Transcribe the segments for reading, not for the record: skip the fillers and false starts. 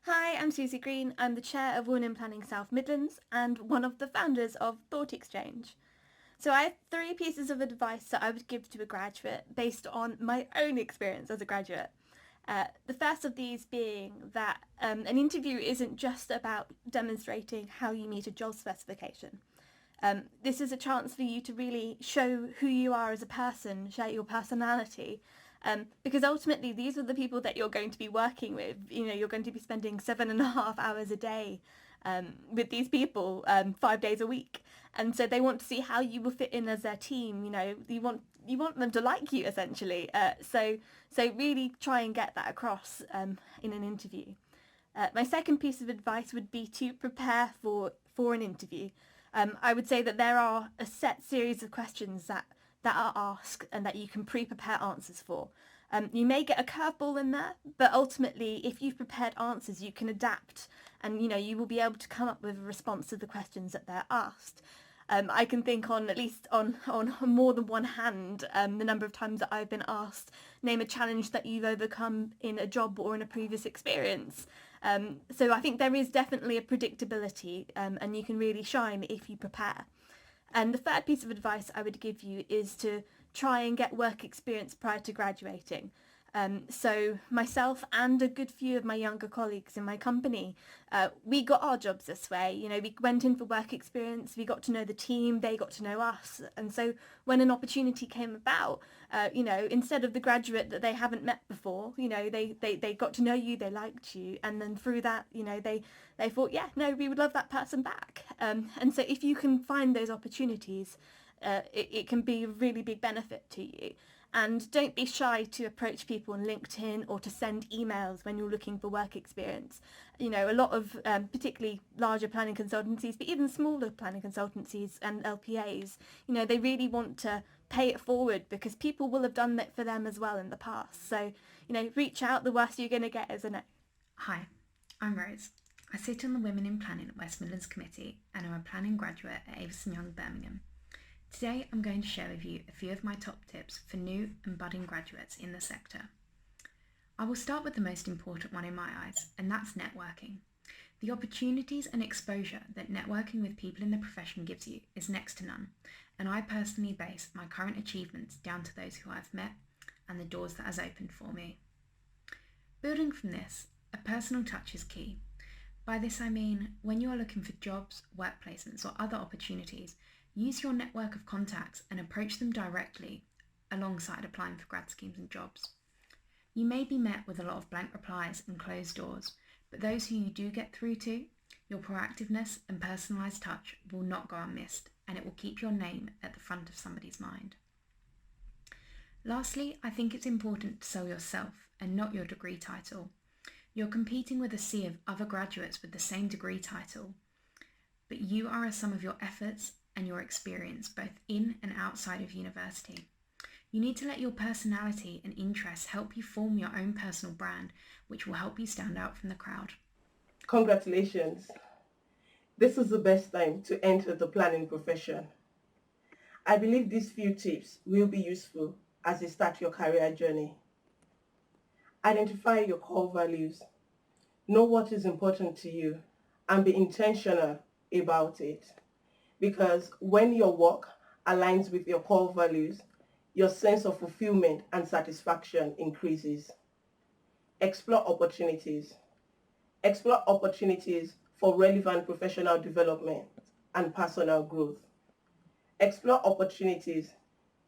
Hi, I'm Suzi Green. I'm the chair of Women in Planning South Midlands and one of the founders of Thought Exchange. So I have three pieces of advice that I would give to a graduate based on my own experience as a graduate. The first of these being that an interview isn't just about demonstrating how you meet a job specification. This is a chance for you to really show who you are as a person, share your personality, because ultimately these are the people that you're going to be working with. You know, you're going to be spending 7.5 hours a day with these people 5 days a week, and so they want to see how you will fit in as their team. You know, you want them to like you essentially. So really try and get that across in an interview. My second piece of advice would be to prepare for an interview. I would say that there are a set series of questions that are asked and that you can pre-prepare answers for. You may get a curveball in there, but ultimately, if you've prepared answers, you can adapt, and you will be able to come up with a response to the questions that they're asked. I can think on at least on more than one hand the number of times that I've been asked, name a challenge that you've overcome in a job or in a previous experience. So I think there is definitely a predictability, and you can really shine if you prepare. And the third piece of advice I would give you is to try and get work experience prior to graduating. So myself and a good few of my younger colleagues in my company, we got our jobs this way. You know, we went in for work experience, we got to know the team, they got to know us. And so when an opportunity came about, instead of the graduate that they haven't met before, they got to know you, they liked you. And then through that, they thought, yeah, no, we would love that person back. And so if you can find those opportunities, it can be a really big benefit to you. And don't be shy to approach people on LinkedIn or to send emails when you're looking for work experience. You know, a lot of particularly larger planning consultancies, but even smaller planning consultancies and LPAs, they really want to pay it forward because people will have done that for them as well in the past. So, reach out. The worst you're going to get is a no. Hi, I'm Rose. I sit on the Women in Planning at West Midlands Committee and I'm a planning graduate at Avison Young, Birmingham. Today I'm going to share with you a few of my top tips for new and budding graduates in the sector. I will start with the most important one in my eyes, and that's networking. The opportunities and exposure that networking with people in the profession gives you is next to none, and I personally base my current achievements down to those who I've met and the doors that has opened for me. Building from this, a personal touch is key. By this I mean, when you are looking for jobs, work placements or other opportunities, use your network of contacts and approach them directly alongside applying for grad schemes and jobs. You may be met with a lot of blank replies and closed doors, but those who you do get through to, your proactiveness and personalised touch will not go unmissed, and it will keep your name at the front of somebody's mind. Lastly, I think it's important to sell yourself and not your degree title. You're competing with a sea of other graduates with the same degree title, but you are a sum of your efforts and your experience both in and outside of university. You need to let your personality and interests help you form your own personal brand, which will help you stand out from the crowd. Congratulations. This is the best time to enter the planning profession. I believe these few tips will be useful as you start your career journey. Identify your core values. Know what is important to you and be intentional about it. Because when your work aligns with your core values, your sense of fulfillment and satisfaction increases. Explore opportunities. Explore opportunities for relevant professional development and personal growth. Explore opportunities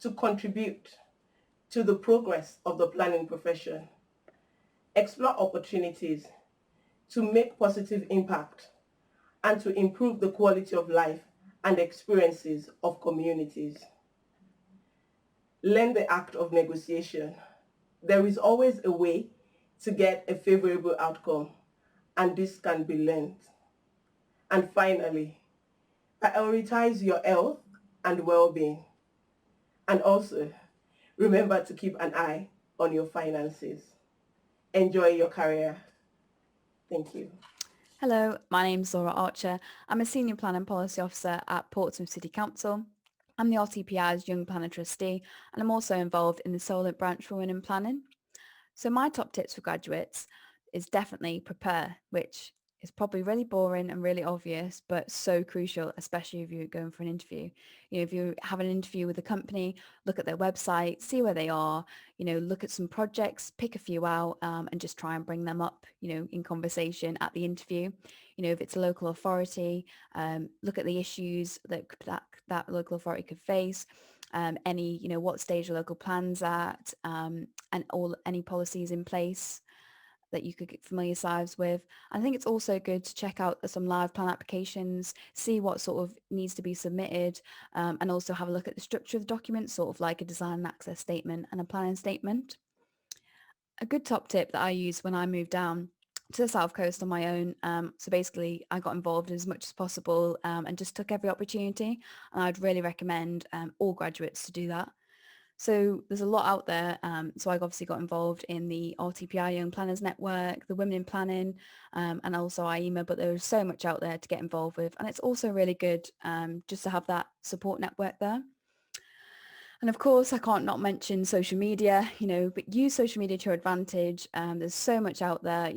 to contribute to the progress of the planning profession. Explore opportunities to make positive impact and to improve the quality of life and experiences of communities. Learn the act of negotiation. There is always a way to get a favorable outcome, and this can be learned. And finally, prioritize your health and well-being. And also, remember to keep an eye on your finances. Enjoy your career. Thank you. Hello, my name's Laura Archer. I'm a Senior Planning Policy Officer at Portsmouth City Council. I'm the RTPI's Young Planner Trustee, and I'm also involved in the Solent branch for Women in Planning. So my top tips for graduates is definitely prepare, which is probably really boring and really obvious, but so crucial, especially if you're going for an interview. If you have an interview with a company, look at their website, see where they are, look at some projects, pick a few out, and just try and bring them up, in conversation at the interview. If it's a local authority, look at the issues that local authority could face, what stage the local plan's at, and any policies in place that you could get familiarise with. I think it's also good to check out some live plan applications, see what sort of needs to be submitted, and also have a look at the structure of the document, sort of like a design and access statement and a planning statement. A good top tip that I used when I moved down to the South Coast on my own. So basically I got involved as much as possible and just took every opportunity. And I'd really recommend all graduates to do that. So there's a lot out there. So I obviously got involved in the RTPI Young Planners Network, the Women in Planning, and also IEMA, but there's so much out there to get involved with. And it's also really good just to have that support network there. And of course, I can't not mention social media, but use social media to your advantage. There's so much out there,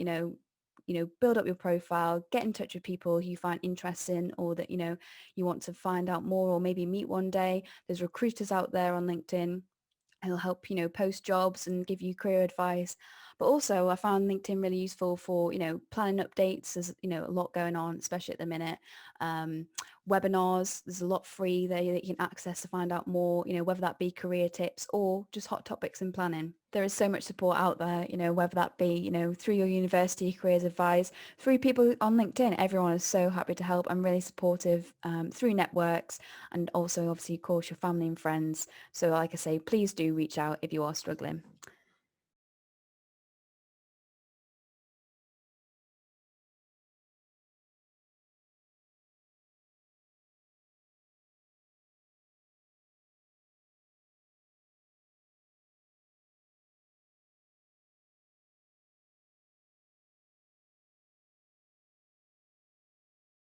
build up your profile, get in touch with people who you find interesting or that, you want to find out more or maybe meet one day. There's recruiters out there on LinkedIn. It'll help, post jobs and give you career advice. But also I found LinkedIn really useful for, planning updates. There's, a lot going on, especially at the minute. Webinars, there's a lot free there that you can access to find out more, whether that be career tips or just hot topics in planning. There is so much support out there, whether that be, through your university careers advice, through people on LinkedIn. Everyone is so happy to help and really supportive through networks, and also obviously, of course, your family and friends. So like I say, please do reach out if you are struggling.